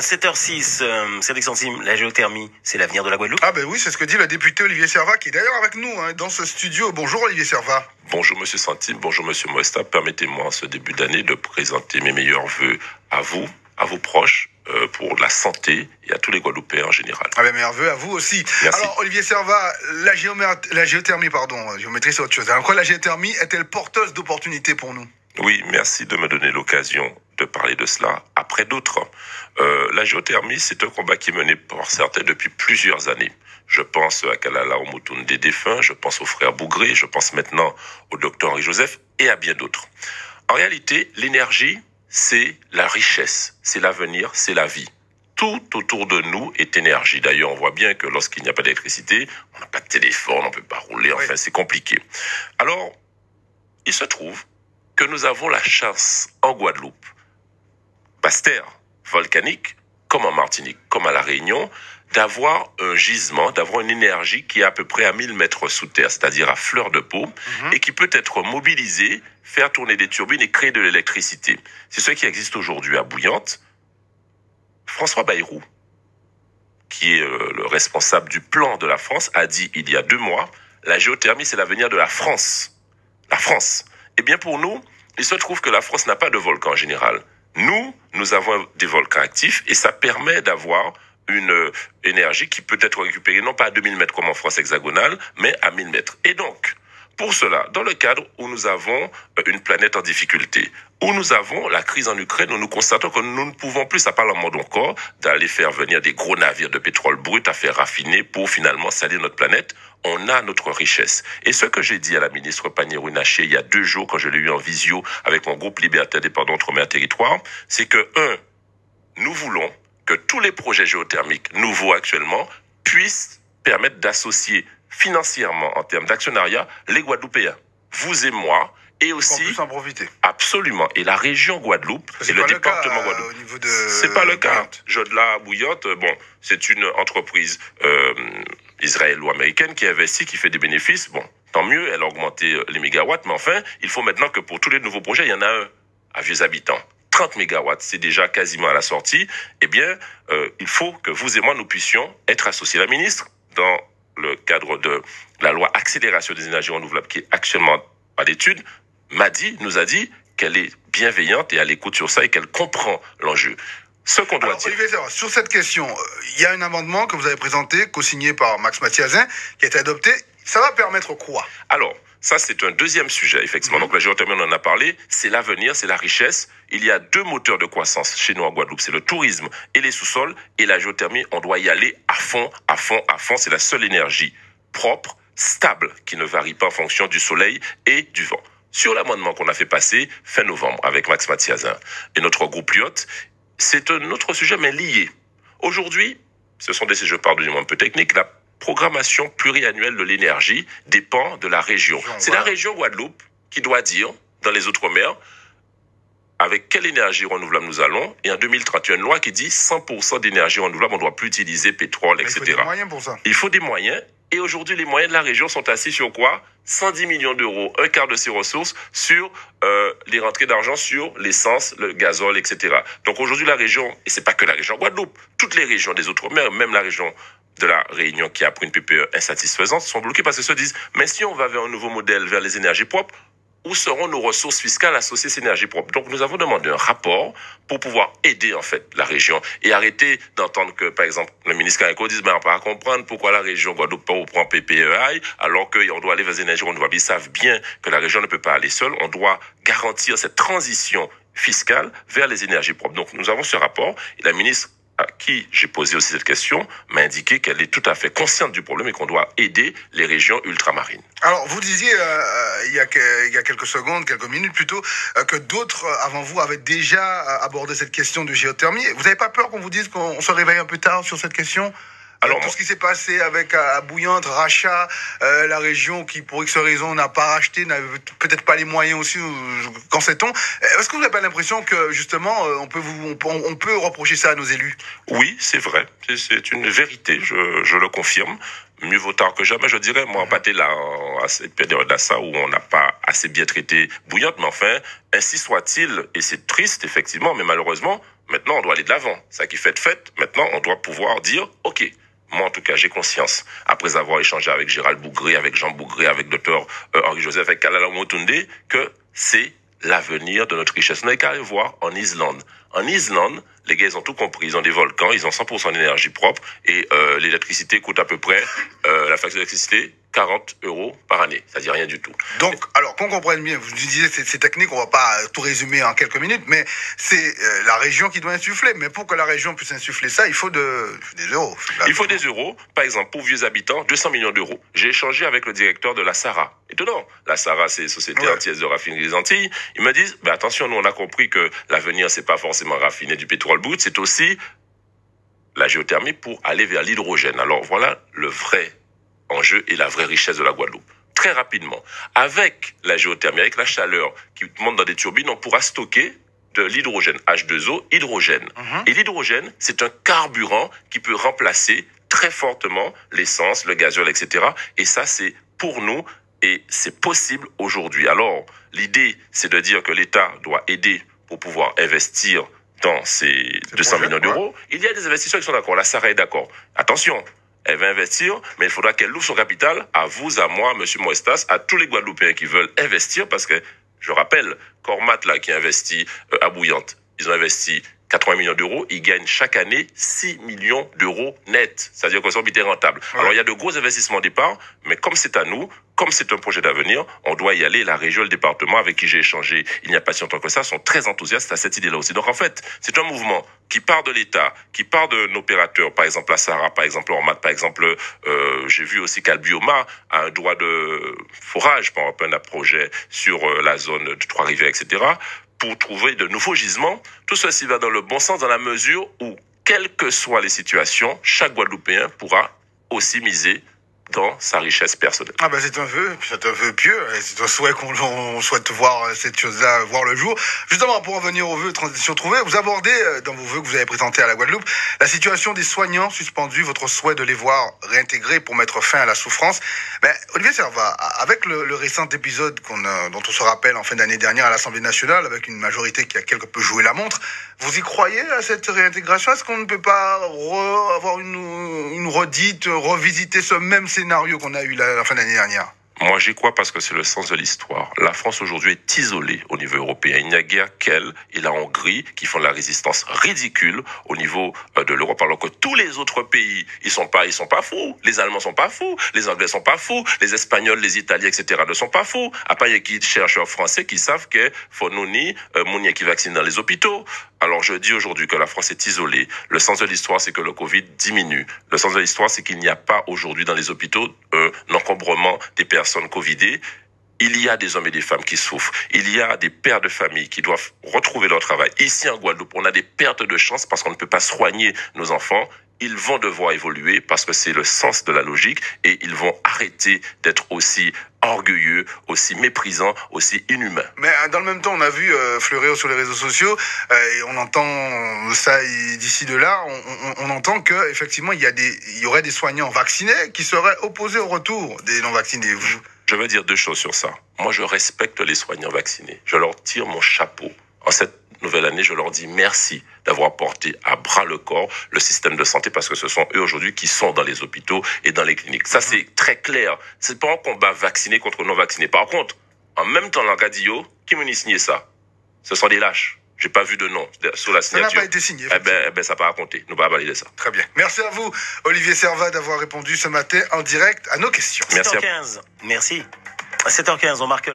7h06, Cédric Santime, la géothermie, c'est l'avenir de la Guadeloupe? Ah ben oui, c'est ce que dit le député Olivier Servat, qui est d'ailleurs avec nous dans ce studio. Bonjour Olivier Servat. Bonjour Monsieur Santime, bonjour Monsieur Moesta. Permettez-moi en ce début d'année de présenter mes meilleurs vœux à vous, à vos proches, pour la santé et à tous les Guadeloupéens en général. Ah ben meilleurs vœux à vous aussi. Merci. Alors Olivier Servat, la géothermie, géométrie c'est autre chose. Alors quoi, la géothermie est-elle porteuse d'opportunités pour nous? Oui, merci de me donner l'occasion de parler de cela après d'autres. La géothermie, c'est un combat qui est mené par certains depuis plusieurs années. Je pense à Kalala Omotoun des défunts, je pense au frère Bougré, je pense maintenant au docteur Henri Joseph et à bien d'autres. En réalité, l'énergie, c'est la richesse, c'est l'avenir, c'est la vie. Tout autour de nous est énergie. D'ailleurs, on voit bien que lorsqu'il n'y a pas d'électricité, on n'a pas de téléphone, on ne peut pas rouler, enfin, c'est compliqué. Alors, il se trouve que nous avons la chance en Guadeloupe, basse-terre, volcanique, comme en Martinique, comme à La Réunion, d'avoir un gisement, d'avoir une énergie qui est à peu près à 1000 mètres sous terre, c'est-à-dire à fleur de peau, et qui peut être mobilisée, faire tourner des turbines et créer de l'électricité. C'est ce qui existe aujourd'hui à Bouillante. François Bayrou, qui est le responsable du plan de la France, a dit il y a 2 mois, la géothermie, c'est l'avenir de la France. La France. Eh bien, pour nous, il se trouve que la France n'a pas de volcan en général. Nous avons des volcans actifs et ça permet d'avoir une énergie qui peut être récupérée non pas à 2000 mètres comme en France hexagonale, mais à 1000 mètres. Et donc, pour cela, dans le cadre où nous avons une planète en difficulté, où nous avons la crise en Ukraine, où nous constatons que nous ne pouvons plus, ça parle en mode encore, d'aller faire venir des gros navires de pétrole brut à faire raffiner pour finalement salir notre planète, on a notre richesse. Et ce que j'ai dit à la ministre Pannier-Runacher il y a 2 jours, quand je l'ai eu en visio avec mon groupe Liberté Indépendante Outre-mer Territoire, c'est que, nous voulons que tous les projets géothermiques nouveaux actuellement puissent permettre d'associer financièrement, en termes d'actionnariat, les Guadeloupéens, vous et moi, et aussi... On peut en profiter. Absolument. Et la région Guadeloupe et le département Guadeloupe. Au niveau de... C'est pas le cas. Jodla Bouillante, bon, c'est une entreprise israélo-américaine qui investit, qui fait des bénéfices. Bon, tant mieux, elle a augmenté les mégawatts, mais enfin, il faut maintenant que pour tous les nouveaux projets, il y en a un à Vieux Habitants. 30 mégawatts, c'est déjà quasiment à la sortie. Eh bien, il faut que vous et moi, nous puissions être associés. La ministre, dans le cadre de la loi accélération des énergies renouvelables qui est actuellement à l'étude, nous a dit qu'elle est bienveillante et à l'écoute sur ça et qu'elle comprend l'enjeu. Ce qu'on doit dire... Olivier Servat, sur cette question, il y a un amendement que vous avez présenté, co-signé par Max Mathiazin, qui a été adopté. Ça va permettre quoi? Alors, ça, c'est un deuxième sujet, effectivement. Donc, la géothermie, on en a parlé. C'est l'avenir, c'est la richesse. Il y a 2 moteurs de croissance chez nous en Guadeloupe. C'est le tourisme et les sous-sols. Et la géothermie, on doit y aller à fond, à fond, à fond. C'est la seule énergie propre, stable, qui ne varie pas en fonction du soleil et du vent. Sur l'amendement qu'on a fait passer fin novembre avec Max Mathiazin et notre groupe Lyot, c'est un autre sujet, mais lié. Aujourd'hui, ce sont je parle du monde un peu technique, la programmation pluriannuelle de l'énergie dépend de la région. C'est la région Guadeloupe qui doit dire, dans les Outre-mer, avec quelle énergie renouvelable nous allons. Et en 2030, il y a une loi qui dit 100% d'énergie renouvelable, on ne doit plus utiliser pétrole, etc. Il faut des moyens pour ça. Il faut des moyens. Et aujourd'hui, les moyens de la région sont assis sur quoi? 110 millions d'euros, un quart de ses ressources sur les rentrées d'argent sur l'essence, le gazole, etc. Donc aujourd'hui, la région, et c'est pas que la région Guadeloupe, toutes les régions des Outre-mer, même la région de la Réunion qui a pris une PPE insatisfaisante, sont bloquées parce que se disent, mais si on va vers un nouveau modèle, vers les énergies propres, où seront nos ressources fiscales associées à ces énergies propres? Donc, nous avons demandé un rapport pour pouvoir aider, en fait, la région et arrêter d'entendre que, par exemple, le ministre Carrico dise, mais on ne peut pas comprendre pourquoi la région Guadeloupe prend PPEI alors qu'on doit aller vers les énergies renouvelables. Ils savent bien que la région ne peut pas aller seule. On doit garantir cette transition fiscale vers les énergies propres. Donc, nous avons ce rapport et la ministre à qui j'ai posé aussi cette question, m'a indiqué qu'elle est tout à fait consciente du problème et qu'on doit aider les régions ultramarines. Alors, vous disiez il y a quelques secondes, quelques minutes plutôt, que d'autres avant vous avaient déjà abordé cette question de géothermie. Vous n'avez pas peur qu'on vous dise qu'on se réveille un peu tard sur cette question? Alors, tout ce qui s'est passé avec à Bouillante, rachat, la région qui, pour X raison, n'a pas racheté, n'a peut-être pas les moyens aussi, qu'en sait-on? Est-ce que vous n'avez pas l'impression que, justement, on peut reprocher ça à nos élus? Oui, c'est vrai. C'est une vérité, je le confirme. mieux vaut tard que jamais, je dirais. Moi, pas là, à cette période-là, ça, où on n'a pas assez bien traité Bouillante, mais enfin, ainsi soit-il, et c'est triste, effectivement, mais malheureusement, maintenant, on doit aller de l'avant. Ça qui fait de fait, maintenant, on doit pouvoir dire, OK, moi, en tout cas, j'ai conscience, après avoir échangé avec Gérald Bougré, avec Jean Bougré, avec Dr Henri-Joseph, avec Kalala Motunde, que c'est l'avenir de notre richesse. On n'a qu'à aller voir en Islande. En Islande, les gars, ils ont tout compris. Ils ont des volcans, ils ont 100% d'énergie propre et l'électricité coûte à peu près, la facture d'électricité, 40 € par année. Ça dit rien du tout. Donc, alors, qu'on comprenne bien, vous disiez c'est technique, on va pas tout résumer en quelques minutes, mais c'est la région qui doit insuffler. Mais pour que la région puisse insuffler ça, il faut des euros. Il faut des euros. Par exemple, pour vieux habitants, 200 millions d'euros. J'ai échangé avec le directeur de la SARA. Étonnant. La SARA, c'est Société Antillaise de Raffinerie des Antilles. Ils me disent, ben attention, nous on a compris que l'avenir, c'est pas forcément raffiner du pétrole brut, c'est aussi la géothermie pour aller vers l'hydrogène. Alors voilà le vrai enjeu et la vraie richesse de la Guadeloupe. Très rapidement, avec la géothermie, avec la chaleur qui monte dans des turbines, on pourra stocker de l'hydrogène, H2O, hydrogène. Et l'hydrogène, c'est un carburant qui peut remplacer très fortement l'essence, le gazole, etc. Et ça, c'est pour nous, et c'est possible aujourd'hui. Alors, l'idée, c'est de dire que l'État doit aider pour pouvoir investir dans ces 200 millions d'euros. Il y a des investisseurs qui sont d'accord. La SARA est d'accord. Attention, elle va investir, mais il faudra qu'elle ouvre son capital à vous, à moi, M. Moestas, à tous les Guadeloupéens qui veulent investir, parce que, je rappelle, Cormat, là, qui investit à Bouillante, ils ont investi 80 millions d'euros, ils gagnent chaque année 6 millions d'euros net. C'est-à-dire que c'est rentable. Alors, il y a de gros investissements au départ, mais comme c'est à nous, comme c'est un projet d'avenir, on doit y aller. La région, le département avec qui j'ai échangé il n'y a pas si longtemps que ça, sont très enthousiastes à cette idée-là aussi. Donc, en fait, c'est un mouvement qui part de l'État, qui part d'un opérateur, par exemple la SARA, par exemple Ormat, par exemple, j'ai vu aussi qu'Albioma a un droit de forage, par exemple, un projet sur la zone de Trois-Rivières, etc., pour trouver de nouveaux gisements. Tout ceci va dans le bon sens dans la mesure où, quelles que soient les situations, chaque Guadeloupéen pourra aussi miser dans sa richesse personnelle. Ah ben c'est un vœu pieux, c'est un souhait qu'on souhaite voir cette chose-là voir le jour. Justement, pour en venir aux vœux transition trouvée, vous abordez dans vos vœux que vous avez présentés à la Guadeloupe la situation des soignants suspendus, votre souhait de les voir réintégrés pour mettre fin à la souffrance. Ben, Olivier Servat, avec le récent épisode dont on se rappelle en fin d'année dernière à l'Assemblée nationale, avec une majorité qui a quelque peu joué la montre, vous y croyez à cette réintégration? Est-ce qu'on ne peut pas avoir une redite, revisiter ce même scénario qu'on a eu la fin d'année dernière? Moi, j'y crois parce que c'est le sens de l'histoire. La France aujourd'hui est isolée au niveau européen. Il n'y a guère qu'elle et la Hongrie qui font de la résistance ridicule au niveau de l'Europe, alors que tous les autres pays, ils sont pas fous. Les Allemands sont pas fous, les Anglais sont pas fous, les Espagnols, les Italiens, etc. ne sont pas fous. À part il y a qui chercheurs français qui savent que faut nous ni Mounier qui vaccine dans les hôpitaux. Alors je dis aujourd'hui que la France est isolée. Le sens de l'histoire, c'est que le Covid diminue. Le sens de l'histoire, c'est qu'il n'y a pas aujourd'hui dans les hôpitaux un encombrement des personnes covidées. Il y a des hommes et des femmes qui souffrent. Il y a des pères de famille qui doivent retrouver leur travail. Ici en Guadeloupe, on a des pertes de chance parce qu'on ne peut pas soigner nos enfants. Ils vont devoir évoluer parce que c'est le sens de la logique et ils vont arrêter d'être aussi orgueilleux, aussi méprisants, aussi inhumains. Mais dans le même temps, on a vu fleurir sur les réseaux sociaux et on entend ça d'ici de là, on entend que effectivement il y aurait des soignants vaccinés qui seraient opposés au retour des non vaccinés. Je veux dire deux choses sur ça. Moi, je respecte les soignants vaccinés. Je leur tire mon chapeau. En cette nouvelle année, je leur dis merci d'avoir porté à bras le corps le système de santé parce que ce sont eux aujourd'hui qui sont dans les hôpitaux et dans les cliniques. Ça, c'est très clair. C'est pas un combat vacciné contre non vaccinés. Par contre, en même temps, l'Angadio, qui m'a signé ça? Ce sont des lâches. J'ai pas vu de nom sur la signature. Ça n'a pas été signé. Eh ben, ça n'a pas raconté. Nous va valider ça. Très bien. Merci à vous, Olivier Servat, d'avoir répondu ce matin en direct à nos questions. Merci. 7h15. Merci. À 7h15, on marque